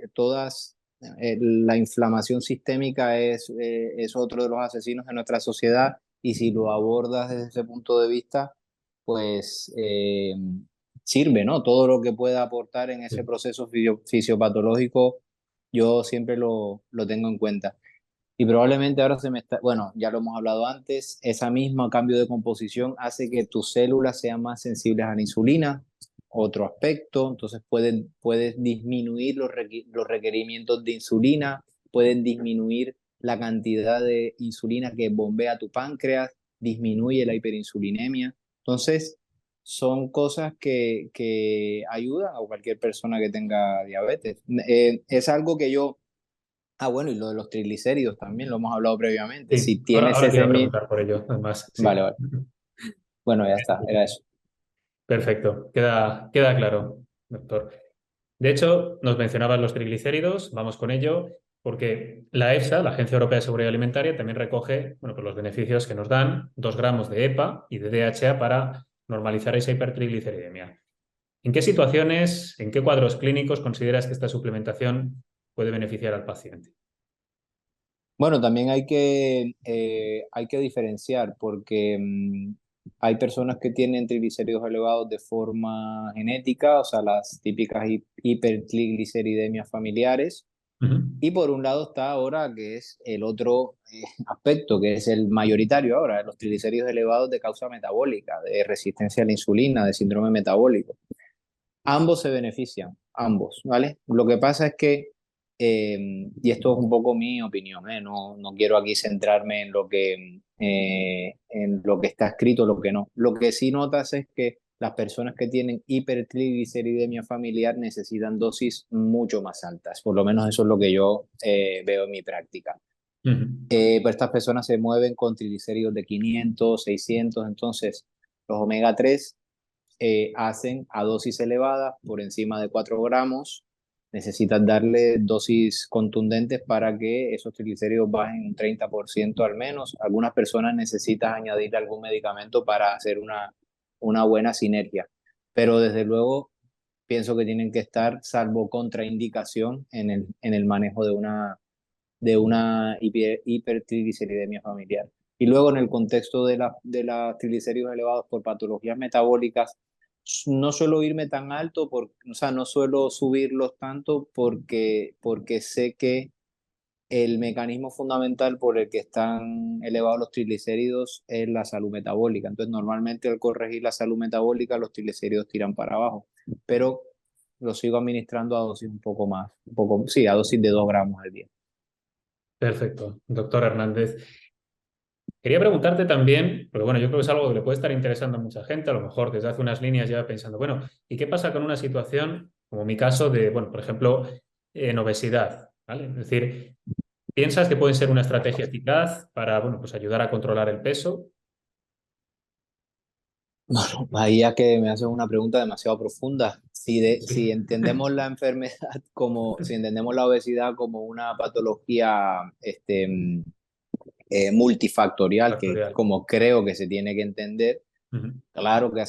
la inflamación sistémica es otro de los asesinos de nuestra sociedad y si lo abordas desde ese punto de vista, pues sirve, ¿no? Todo lo que pueda aportar en ese Sí. proceso fisiopatológico, yo siempre lo tengo en cuenta. Y probablemente ahora se me está, bueno, ya lo hemos hablado antes, esa misma cambio de composición hace que tus células sean más sensibles a la insulina, otro aspecto, entonces puedes disminuir los requerimientos de insulina, pueden disminuir la cantidad de insulina que bombea tu páncreas, disminuye la hiperinsulinemia. Entonces, son cosas que ayudan a cualquier persona que tenga diabetes. Es algo que yo. Ah, bueno, y lo de los triglicéridos también lo hemos hablado previamente. Si Sí, ahora, tienes ahora te iba ese a mi... preguntar por ello, además, Vale, sí. vale. Bueno, ya está, era eso. Perfecto, queda claro, doctor. De hecho, nos mencionaban los triglicéridos, vamos con ello, porque la EFSA, la Agencia Europea de Seguridad Alimentaria, también recoge, bueno, pues los beneficios que nos dan 2 gramos de EPA y de DHA para normalizar esa hipertrigliceridemia. ¿En qué situaciones, en qué cuadros clínicos consideras que esta suplementación puede beneficiar al paciente? Bueno, también hay que diferenciar porque hay personas que tienen triglicéridos elevados de forma genética, o sea, las típicas hipertrigliceridemias familiares. Ujú. Y por un lado está ahora que es el otro aspecto, que es el mayoritario ahora, los triglicéridos elevados de causa metabólica, de resistencia a la insulina, de síndrome metabólico. Ambos se benefician, ambos, ¿vale? Lo que pasa es que, y esto es un poco mi opinión, no quiero aquí centrarme en lo que está escrito, lo que no. Lo que sí notas es que las personas que tienen hipertrigliceridemia familiar necesitan dosis mucho más altas, por lo menos eso es lo que yo veo en mi práctica. Ujú. Pues estas personas se mueven con triglicéridos de 500, 600, entonces los omega 3 hacen a dosis elevadas, por encima de 4 gramos, necesitas darle dosis contundentes para que esos triglicéridos bajen un 30% al menos. Algunas personas necesitas añadir algún medicamento para hacer una buena sinergia, pero desde luego pienso que tienen que estar salvo contraindicación en el manejo de una hipertrigliceridemia familiar. Y luego en el contexto de los triglicéridos elevados por patologías metabólicas, no suelo irme tan alto, o sea, no suelo subirlos tanto porque sé que el mecanismo fundamental por el que están elevados los triglicéridos es la salud metabólica. Entonces, normalmente al corregir la salud metabólica, los triglicéridos tiran para abajo, pero los sigo administrando a dosis un poco más, sí, a dosis de 2 gramos al día. Perfecto, doctor Hernández. Quería preguntarte también, porque bueno, yo creo que es algo que le puede estar interesando a mucha gente, a lo mejor desde hace unas líneas ya pensando, bueno, ¿y qué pasa con una situación como mi caso de, bueno, por ejemplo, en obesidad, ¿vale? Es decir, ¿piensas que puede ser una estrategia eficaz para, bueno, pues ayudar a controlar el peso? Bueno, ahí ya que me haces una pregunta demasiado profunda. Sí, Si entendemos la enfermedad si entendemos la obesidad como una patología multifactorial, que factorial. como creo que se tiene que entender, Ujú. claro que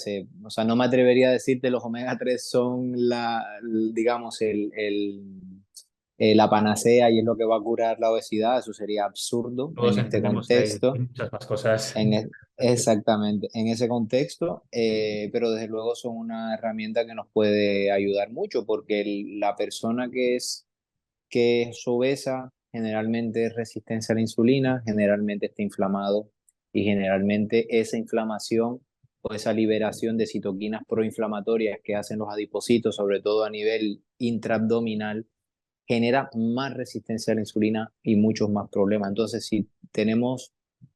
o sea, no me atrevería a decirte los omega 3 son digamos, la panacea y es lo que va a curar la obesidad, eso sería absurdo Todos en este entendemos que hay contexto. muchas más cosas. Exactamente, en ese contexto, pero desde luego son una herramienta que nos puede ayudar mucho porque la persona que es obesa generalmente es resistencia a la insulina, generalmente está inflamado y generalmente esa inflamación o esa liberación de citoquinas proinflamatorias que hacen los adipocitos, sobre todo a nivel intraabdominal, genera más resistencia a la insulina y muchos más problemas. Entonces, si tenemos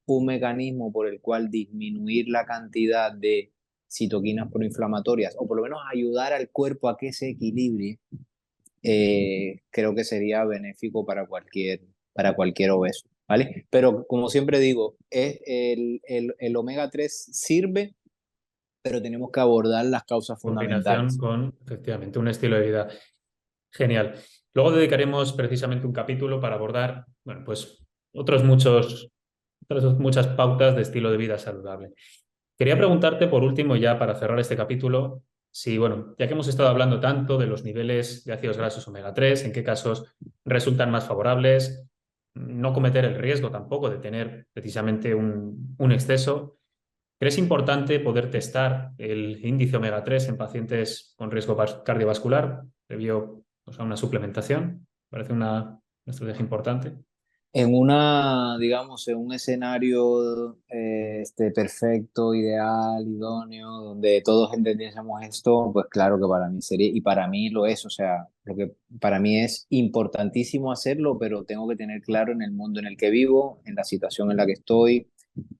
un mecanismo por el cual disminuir la cantidad de citoquinas proinflamatorias o por lo menos ayudar al cuerpo a que se equilibre, creo que sería benéfico para cualquier obeso, ¿vale? Pero como siempre digo, el omega 3 sirve, pero tenemos que abordar las causas Combinación fundamentales. con, efectivamente, un estilo de vida. Genial. Luego dedicaremos precisamente un capítulo para abordar, bueno, pues otros muchos otras muchas pautas de estilo de vida saludable. Quería preguntarte por último, ya para cerrar este capítulo, si, bueno, ya que hemos estado hablando tanto de los niveles de ácidos grasos omega 3, en qué casos resultan más favorables, no cometer el riesgo tampoco de tener precisamente un exceso. ¿Crees importante poder testar el índice omega 3 en pacientes con riesgo cardiovascular previo, pues, a una suplementación? Parece una estrategia importante. En una, digamos, en un escenario perfecto, ideal, idóneo, donde todos entendiésemos esto, pues claro que para mí sería, y para mí lo es, o sea, lo que para mí es importantísimo hacerlo, pero tengo que tener claro en el mundo en el que vivo, en la situación en la que estoy.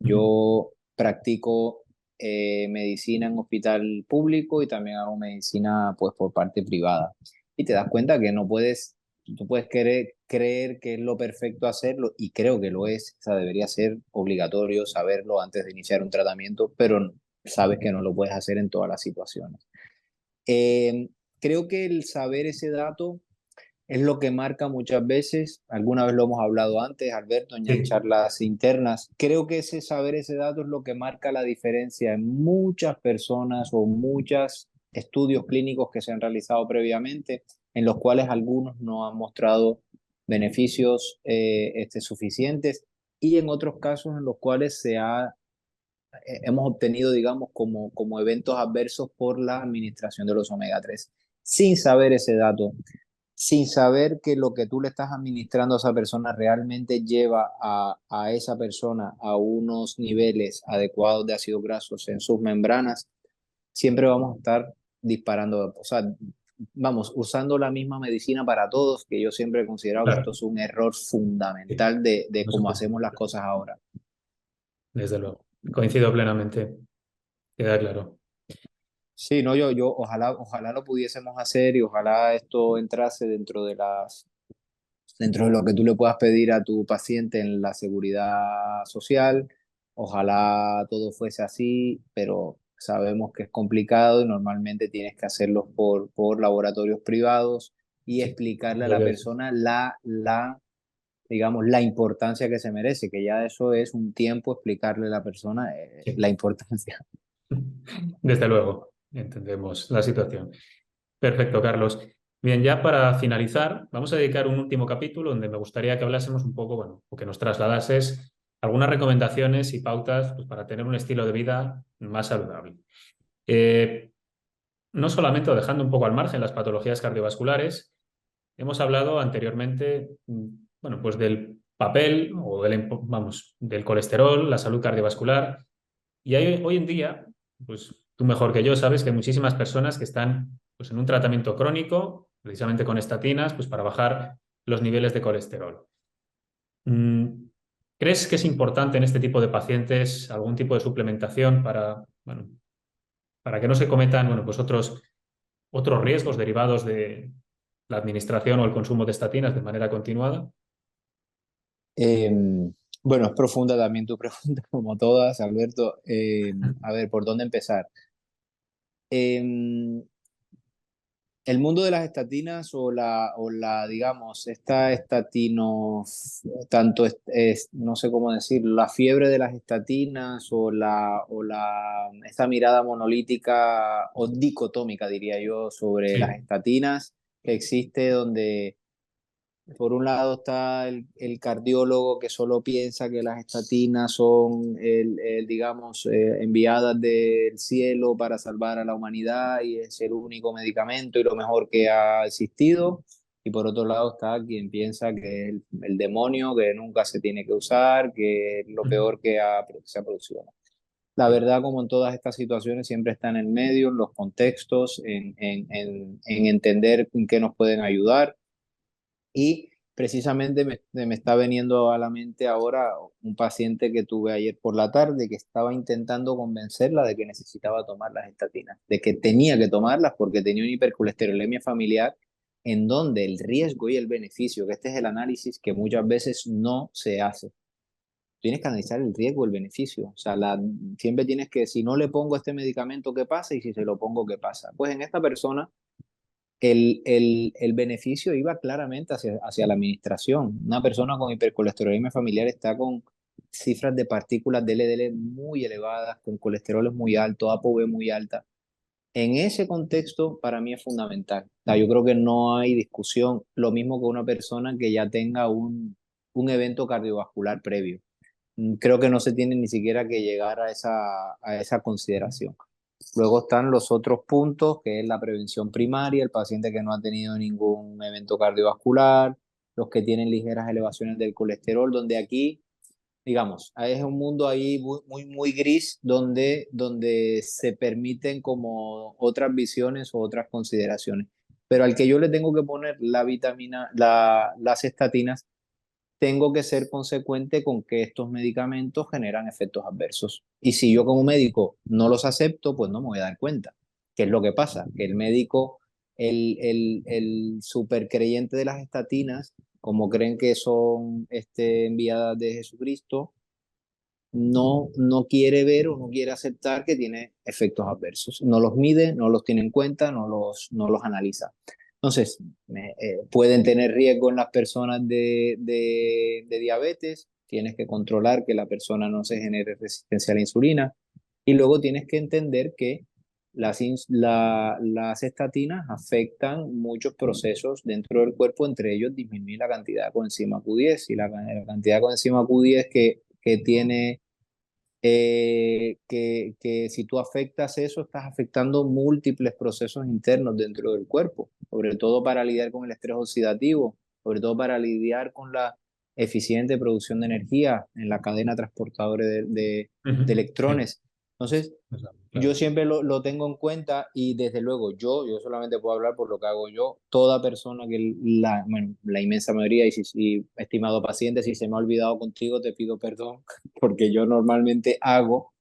Yo practico medicina en hospital público y también hago medicina pues por parte privada. Y te das cuenta que no puedes, tú puedes creer que es lo perfecto hacerlo y creo que lo es, o sea, debería ser obligatorio saberlo antes de iniciar un tratamiento, pero sabes que no lo puedes hacer en todas las situaciones. Eh, Creo que el saber ese dato es lo que marca muchas veces, alguna vez lo hemos hablado antes, Alberto, en Sí, charlas internas, creo que ese saber ese dato es lo que marca la diferencia en muchas personas o muchos estudios clínicos que se han realizado previamente, en los cuales algunos no han mostrado beneficios suficientes y en otros casos en los cuales hemos obtenido, digamos, como eventos adversos por la administración de los omega 3. Sin saber ese dato, sin saber que lo que tú le estás administrando a esa persona realmente lleva a esa persona a unos niveles adecuados de ácidos grasos en sus membranas, siempre vamos a estar disparando, o sea, vamos, usando la misma medicina para todos, que yo siempre he considerado que esto claro. es un error Sí, fundamental de no se cómo puede. hacemos las cosas ahora. Desde luego. Coincido plenamente. Queda claro. Sí, no, ojalá lo pudiésemos hacer y ojalá esto entrase dentro de lo que tú le puedas pedir a tu paciente en la seguridad social. Ojalá todo fuese así, pero sabemos que es complicado y normalmente tienes que hacerlo por laboratorios privados y Sí. explicarle a Lo la veo así. persona digamos, la importancia que se merece, que ya eso es un tiempo explicarle a la persona Sí. la importancia. Desde luego, entendemos la situación. Perfecto, Carlos. Bien, ya para finalizar, vamos a dedicar un último capítulo donde me gustaría que hablásemos un poco, bueno, o que nos trasladases algunas recomendaciones y pautas, pues, para tener un estilo de vida más saludable. Eh, no solamente, o dejando un poco al margen las patologías cardiovasculares, hemos hablado anteriormente, bueno, pues del papel o vamos, del colesterol, la salud cardiovascular. Y hay, hoy en día, pues tú mejor que yo sabes que hay muchísimas personas que están, pues, en un tratamiento crónico, precisamente con estatinas, pues para bajar los niveles de colesterol. Mm, ¿Crees que es importante en este tipo de pacientes algún tipo de suplementación para, bueno, para que no se cometan, bueno, pues otros riesgos derivados de la administración o el consumo de estatinas de manera continuada? Eh, bueno, es profunda también tu pregunta, como todas, Alberto. A ver, ¿por dónde empezar? Eh, el mundo de las estatinas digamos, esta estatino, tanto no sé cómo decir, la fiebre de las estatinas esta mirada monolítica o dicotómica, diría yo, sobre las Sí. estatinas que existe donde por un lado está el cardiólogo que solo piensa que las estatinas son, digamos, enviadas del cielo para salvar a la humanidad y es el único medicamento y lo mejor que ha existido. Y por otro lado está quien piensa que es el demonio, que nunca se tiene que usar, que es lo peor que se ha producido. La Sí. verdad, como en todas estas situaciones, siempre está en el medio, en los contextos, en entender en qué nos pueden ayudar y precisamente me está veniendo a la mente ahora un paciente que tuve ayer por la tarde que estaba intentando convencerla de que necesitaba tomar las estatinas, de que tenía que tomarlas porque tenía una hipercolesterolemia familiar en donde el riesgo y el beneficio, que este es el análisis que muchas veces no se hace. Tienes que analizar el riesgo, el beneficio. O sea, siempre tienes que, si no le pongo este medicamento, ¿qué pasa? Y si se lo pongo, ¿qué pasa? Pues en esta persona el beneficio iba claramente hacia la administración. Una persona con hipercolesterolemia familiar está con cifras de partículas de LDL muy elevadas, con colesteroles muy altos, ApoB muy alta. En ese contexto, para mí es fundamental. O sea, yo creo que no hay discusión. Lo mismo que una persona que ya tenga un evento cardiovascular previo. Creo que no se tiene ni siquiera que llegar a esa consideración. Luego están los otros puntos, que es la prevención primaria, el paciente que no ha tenido ningún evento cardiovascular, los que tienen ligeras elevaciones del colesterol, donde aquí, digamos, es un mundo ahí muy gris donde se permiten como otras visiones o otras consideraciones. Pero al que yo le tengo que poner las estatinas, tengo que ser consecuente con que estos medicamentos generan efectos adversos. Y si yo como médico no los acepto, pues no me voy a dar cuenta. ¿Qué es lo que pasa? Que el médico, el super creyente de las estatinas, como creen que son enviadas de Jesucristo, no quiere ver o no quiere aceptar que tiene efectos adversos. No los mide, no los tiene en cuenta, no los analiza. Entonces, pueden tener riesgo en las personas de diabetes, tienes que controlar que la persona no se genere resistencia a la insulina y luego tienes que entender que las estatinas afectan muchos procesos dentro del cuerpo, entre ellos disminuir la cantidad de coenzima Q10 y la cantidad de coenzima Q10 que tiene que si tú afectas eso, estás afectando múltiples procesos internos dentro del cuerpo, sobre todo para lidiar con el estrés oxidativo, sobre todo para lidiar con la eficiente producción de energía en la cadena transportadora de Sí, electrones. Entonces, yo claro. siempre lo tengo en cuenta y desde luego yo solamente puedo hablar por lo que hago yo. Toda persona que bueno, la inmensa mayoría y estimado paciente, si se me ha olvidado contigo, te pido perdón porque yo normalmente hago,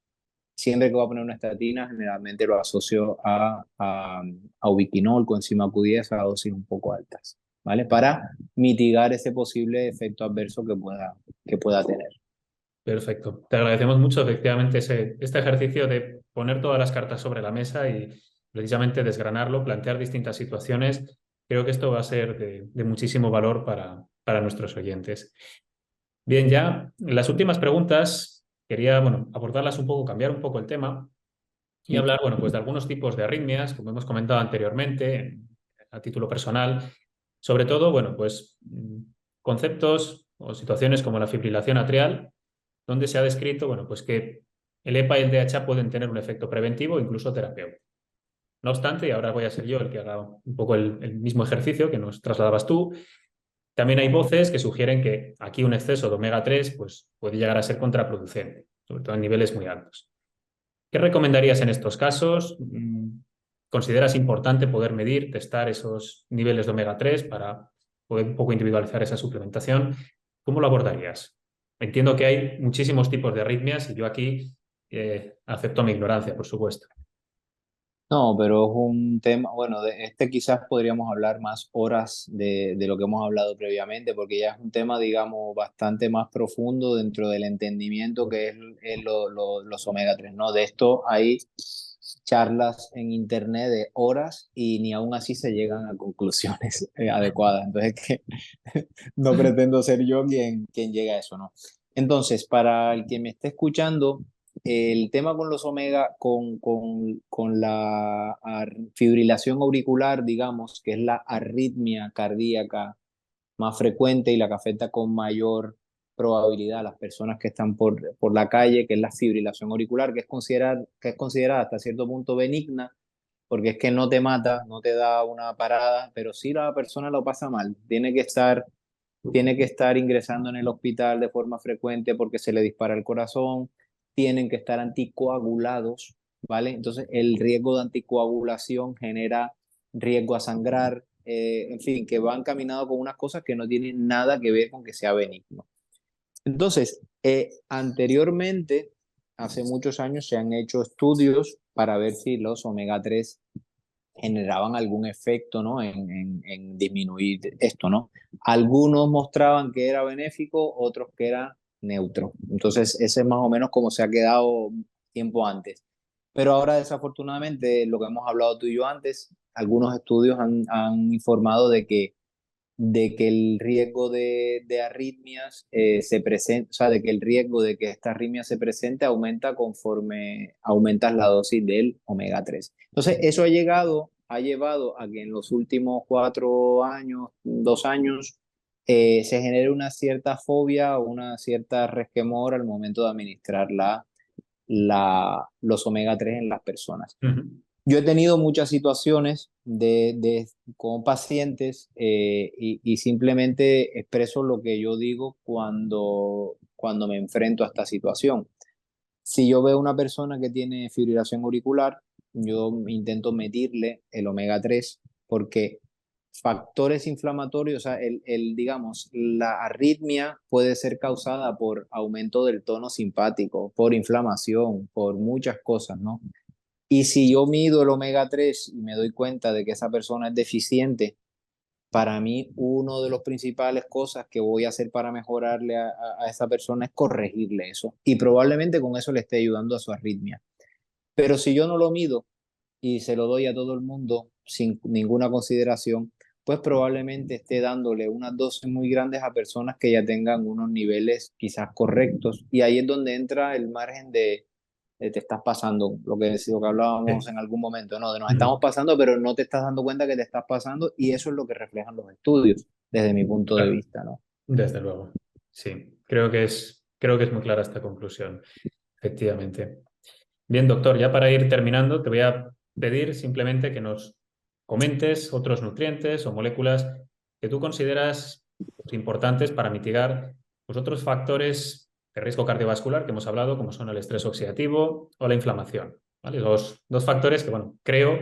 siempre que voy a poner una estatina, generalmente lo asocio a ubiquinol, coenzima Q10 a dosis un poco altas, ¿vale? Para mitigar ese posible efecto adverso que pueda tener. Perfecto. Te agradecemos mucho, efectivamente, este ejercicio de poner todas las cartas sobre la mesa y precisamente desgranarlo, plantear distintas situaciones. Creo que esto va a ser de muchísimo valor para nuestros oyentes. Bien, ya las últimas preguntas, quería, bueno, abordarlas un poco, cambiar un poco el tema y ¿Sí? hablar, bueno, pues de algunos tipos de arritmias, como hemos comentado anteriormente, a título personal, sobre todo, bueno, pues conceptos o situaciones como la fibrilación atrial, donde se ha descrito, bueno, pues que el EPA y el DHA pueden tener un efecto preventivo, incluso terapéutico. No obstante, y ahora voy a ser yo el que haga un poco el mismo ejercicio que nos trasladabas tú, también hay voces que sugieren que aquí un exceso de omega 3 pues, puede llegar a ser contraproducente, sobre todo en niveles muy altos. ¿Qué recomendarías en estos casos? ¿Consideras importante poder medir, testar esos niveles de omega 3 para poder un poco individualizar esa suplementación? ¿Cómo lo abordarías? Entiendo que hay muchísimos tipos de arritmias y yo aquí acepto mi ignorancia, por supuesto. No, pero es un tema, bueno, de este quizás podríamos hablar más horas de lo que hemos hablado previamente, porque ya es un tema, digamos, bastante más profundo dentro del entendimiento que es los omega 3, ¿no? De esto hay charlas en internet de horas y ni aún así se llegan a conclusiones adecuadas. Entonces, que no pretendo ser yo quien llegue a eso, ¿no? Entonces, para el que me esté escuchando, el tema con los omega, con la fibrilación auricular, digamos, que es la arritmia cardíaca más frecuente y la que afecta con mayor probabilidad a las personas que están por la calle, que es la fibrilación auricular, que es considerada hasta cierto punto benigna, porque es que no te mata, no te da una parada, pero sí la persona lo pasa mal. Tiene que estar ingresando en el hospital de forma frecuente porque se le dispara el corazón, tienen que estar anticoagulados, ¿vale? Entonces el riesgo de anticoagulación genera riesgo a sangrar, en fin, que va encaminado con unas cosas que no tienen nada que ver con que sea benigno. Entonces, anteriormente, hace muchos años, se han hecho estudios para ver si los omega 3 generaban algún efecto, ¿no? En disminuir esto, ¿no? Algunos mostraban que era benéfico, otros que era neutro. Entonces, ese es más o menos como se ha quedado tiempo antes. Pero ahora, desafortunadamente, lo que hemos hablado tú y yo antes, algunos estudios han informado de que de que el riesgo de arritmias se presente, o sea, de que el riesgo de que esta arritmia se presente aumenta conforme aumentas la dosis del omega 3. Entonces, eso ha llevado a que en los últimos 4 años, 2 años, se genere una cierta fobia o una cierta resquemor al momento de administrar los omega 3 en las personas. Ujú. Yo he tenido muchas situaciones con pacientes y simplemente expreso lo que yo digo cuando me enfrento a esta situación. Si yo veo una persona que tiene fibrilación auricular, yo intento medirle el omega 3 porque factores inflamatorios, o sea, digamos, la arritmia puede ser causada por aumento del tono simpático, por inflamación, por muchas cosas, ¿no? Y si yo mido el omega 3 y me doy cuenta de que esa persona es deficiente, para mí uno de los principales cosas que voy a hacer para mejorarle a esa persona es corregirle eso. Y probablemente con eso le esté ayudando a su arritmia. Pero si yo no lo mido y se lo doy a todo el mundo sin ninguna consideración, pues probablemente esté dándole unas dosis muy grandes a personas que ya tengan unos niveles quizás correctos. Y ahí es donde entra el margen de te estás pasando, lo que hablábamos Sí. en algún momento, ¿no? De nos estamos Ujú. pasando, pero no te estás dando cuenta que te estás pasando y eso es lo que reflejan los estudios, desde mi punto de Claro, vista, ¿no? desde luego. Sí, creo que es muy clara esta conclusión, efectivamente. Bien, doctor, ya para ir terminando, te voy a pedir simplemente que nos comentes otros nutrientes o moléculas que tú consideras pues, importantes para mitigar pues, otros factores de riesgo cardiovascular que hemos hablado, como son el estrés oxidativo o la inflamación. ¿Vale? Los dos factores que, bueno, creo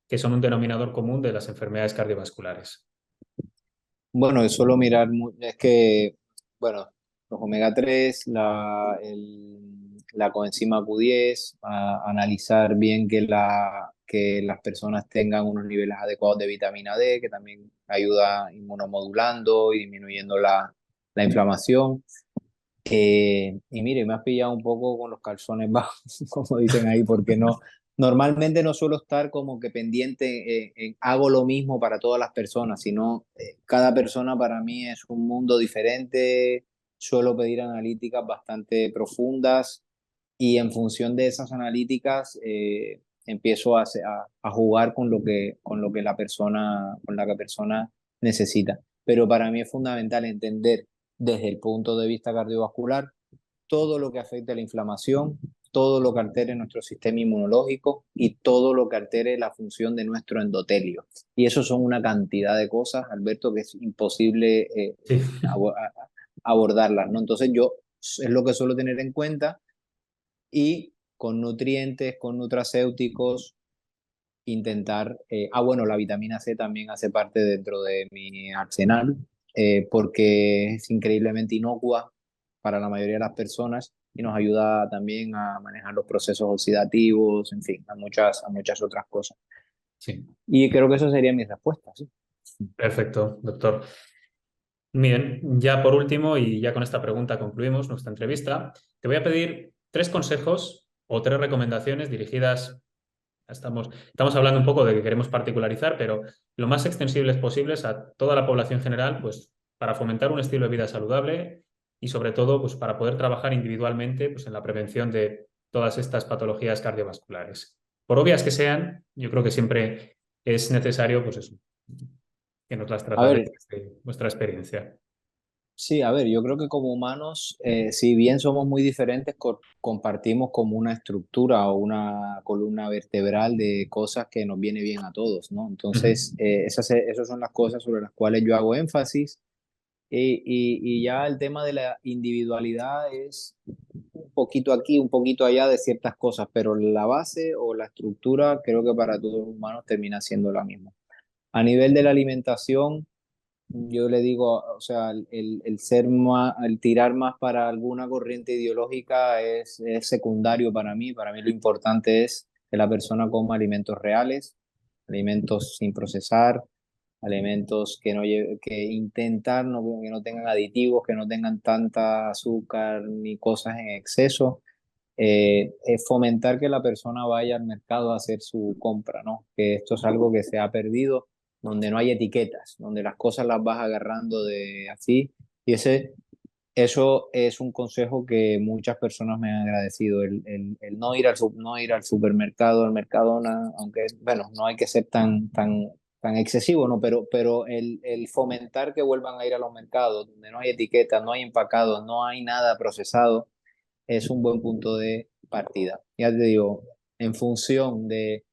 que son un denominador común de las enfermedades cardiovasculares. Bueno, es solo mirar, es que, bueno, los omega 3 la coenzima Q10, analizar bien que las personas tengan unos niveles adecuados de vitamina D, que también ayuda inmunomodulando y disminuyendo la inflamación. Y mire, me has pillado un poco con los calzones bajos, como dicen ahí, porque normalmente no suelo estar como que pendiente hago lo mismo para todas las personas, sino cada persona para mí es un mundo diferente, suelo pedir analíticas bastante profundas y en función de esas analíticas empiezo a jugar con lo que con la que persona necesita. Pero para mí es fundamental entender desde el punto de vista cardiovascular todo lo que afecte a la inflamación, todo lo que altere nuestro sistema inmunológico y todo lo que altere la función de nuestro endotelio. Y eso son una cantidad de cosas, Alberto, que es imposible Sí. abordarlas, ¿no? Entonces yo es lo que suelo tener en cuenta y con nutrientes, con nutracéuticos, intentar, bueno, la vitamina C también hace parte dentro de mi arsenal, porque es increíblemente inocua para la mayoría de las personas y nos ayuda también a manejar los procesos oxidativos, en fin, a muchas otras cosas. Sí, Y creo que eso sería mi respuesta, sí. perfecto, doctor. Bien, ya por último, y ya con esta pregunta concluimos nuestra entrevista, te voy a pedir tres consejos o tres recomendaciones dirigidas, estamos hablando un poco de que queremos particularizar, pero lo más extensibles posibles a toda la población general, pues para fomentar un estilo de vida saludable y sobre todo pues, para poder trabajar individualmente pues, en la prevención de todas estas patologías cardiovasculares. Por obvias que sean, yo creo que siempre es necesario pues eso, que nos las A trasladéis ver, desde vuestra experiencia. sí, a ver, yo creo que como humanos, si bien somos muy diferentes, compartimos como una estructura o una columna vertebral de cosas que nos viene bien a todos, ¿no? Entonces, Ujú. esas son las cosas sobre las cuales yo hago énfasis. Y ya el tema de la individualidad es un poquito aquí, un poquito allá de ciertas cosas, pero la base o la estructura creo que para todos los humanos termina siendo la misma. A nivel de la alimentación, yo le digo, o sea, el ser más, el tirar más para alguna corriente ideológica es secundario para mí. Para mí lo importante es que la persona coma alimentos reales, alimentos sin procesar, alimentos que intentar que no tengan aditivos, que no tengan tanta azúcar ni cosas en exceso. Es fomentar que la persona vaya al mercado a hacer su compra, ¿no? Que esto es algo que se ha perdido donde no hay etiquetas, donde las cosas las vas agarrando de así. Y eso es un consejo que muchas personas me han agradecido, el no ir no ir al supermercado, al Mercadona, aunque, bueno, no hay que ser tan excesivo, ¿no? Pero el fomentar que vuelvan a ir a los mercados, donde no hay etiquetas, no hay empacados, no hay nada procesado, es un buen punto de partida. Ya te digo, en función de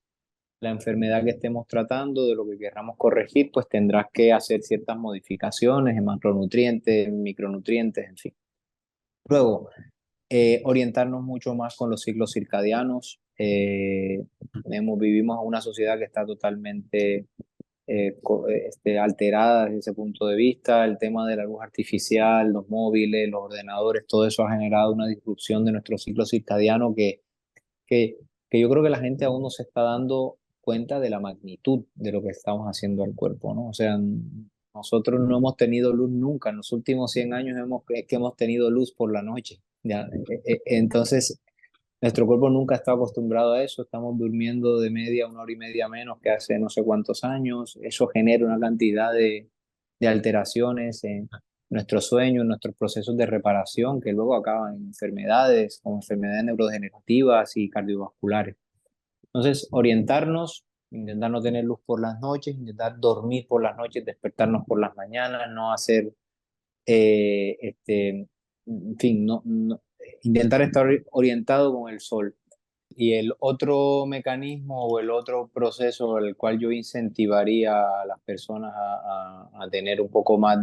la enfermedad que estemos tratando, de lo que queramos corregir, pues tendrás que hacer ciertas modificaciones en macronutrientes, en micronutrientes, en fin. Luego, orientarnos mucho más con los ciclos circadianos. Vivimos en una sociedad que está totalmente alterada desde ese punto de vista. El tema de la luz artificial, los móviles, los ordenadores, todo eso ha generado una disrupción de nuestro ciclo circadiano que, que yo creo que la gente aún no se está dando cuenta de la magnitud de lo que estamos haciendo al cuerpo, ¿no? O sea, nosotros no hemos tenido luz nunca. En los últimos 100 años es que hemos tenido luz por la noche. ¿Ya? Entonces, nuestro cuerpo nunca ha estado acostumbrado a eso. Estamos durmiendo de media 1 hora y media menos que hace no sé cuántos años. Eso genera una cantidad de alteraciones en nuestro sueño, en nuestros procesos de reparación, que luego acaban en enfermedades, como enfermedades neurodegenerativas y cardiovasculares. Entonces, orientarnos, intentar no tener luz por las noches, intentar dormir por las noches, despertarnos por las mañanas, no hacer, en fin, intentar estar orientado con el sol. Y el otro mecanismo o el otro proceso el cual yo incentivaría a las personas a tener un poco más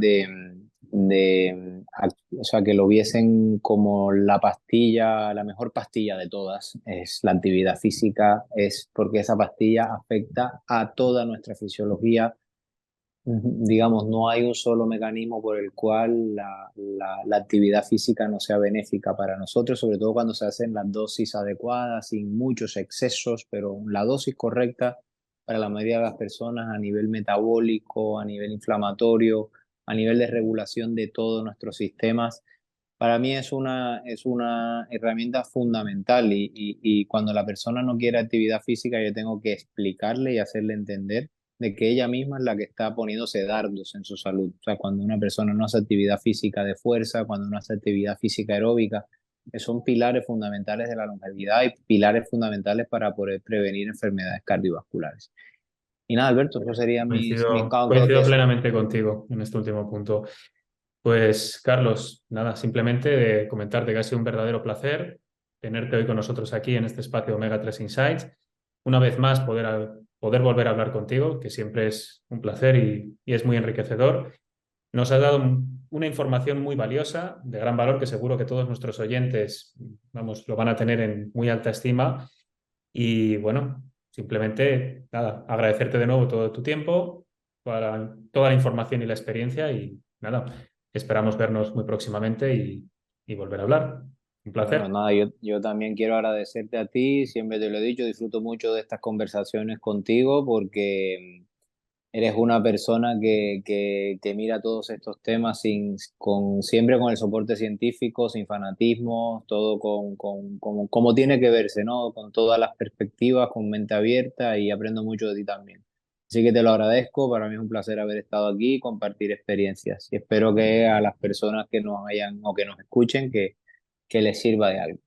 o sea, que lo viesen como la pastilla, la mejor pastilla de todas, es la actividad física, es porque esa pastilla afecta a toda nuestra fisiología. Digamos, no hay un solo mecanismo por el cual la actividad física no sea benéfica para nosotros, sobre todo cuando se hacen las dosis adecuadas, sin muchos excesos, pero la dosis correcta para la mayoría de las personas a nivel metabólico, a nivel inflamatorio, a nivel de regulación de todos nuestros sistemas. Para mí es una herramienta fundamental y cuando la persona no quiere actividad física, yo tengo que explicarle y hacerle entender de que ella misma es la que está poniéndose dardos en su salud. O sea, cuando una persona no hace actividad física de fuerza, cuando no hace actividad física aeróbica, que son pilares fundamentales de la longevidad y pilares fundamentales para poder prevenir enfermedades cardiovasculares. Y nada, Alberto, eso serían mis cálculos. Coincido plenamente contigo en este último punto. Pues, Carlos, nada, simplemente de comentarte que ha sido un verdadero placer tenerte hoy con nosotros aquí en este espacio Omega 3 Insights. Una vez más, poder volver a hablar contigo, que siempre es un placer y es muy enriquecedor. Nos has dado una información muy valiosa, de gran valor, que seguro que todos nuestros oyentes, vamos, lo van a tener en muy alta estima. Y bueno, simplemente, nada, agradecerte de nuevo todo tu tiempo, para toda la información y la experiencia y nada, esperamos vernos muy próximamente y volver a hablar. Un Bueno, placer. nada, yo también quiero agradecerte a ti, siempre te lo he dicho, disfruto mucho de estas conversaciones contigo porque eres una persona que mira todos estos temas siempre con el soporte científico, sin fanatismo, todo como tiene que verse, ¿no? Con todas las perspectivas, con mente abierta y aprendo mucho de ti también. Así que te lo agradezco, para mí es un placer haber estado aquí y compartir experiencias. Y espero que a las personas que nos hayan o que nos escuchen, que les sirva de algo.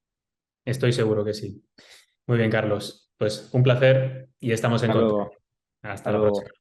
Estoy seguro que sí. Muy bien, Carlos. Pues un placer y estamos en Hasta contacto. luego. Hasta Hasta la próxima. luego.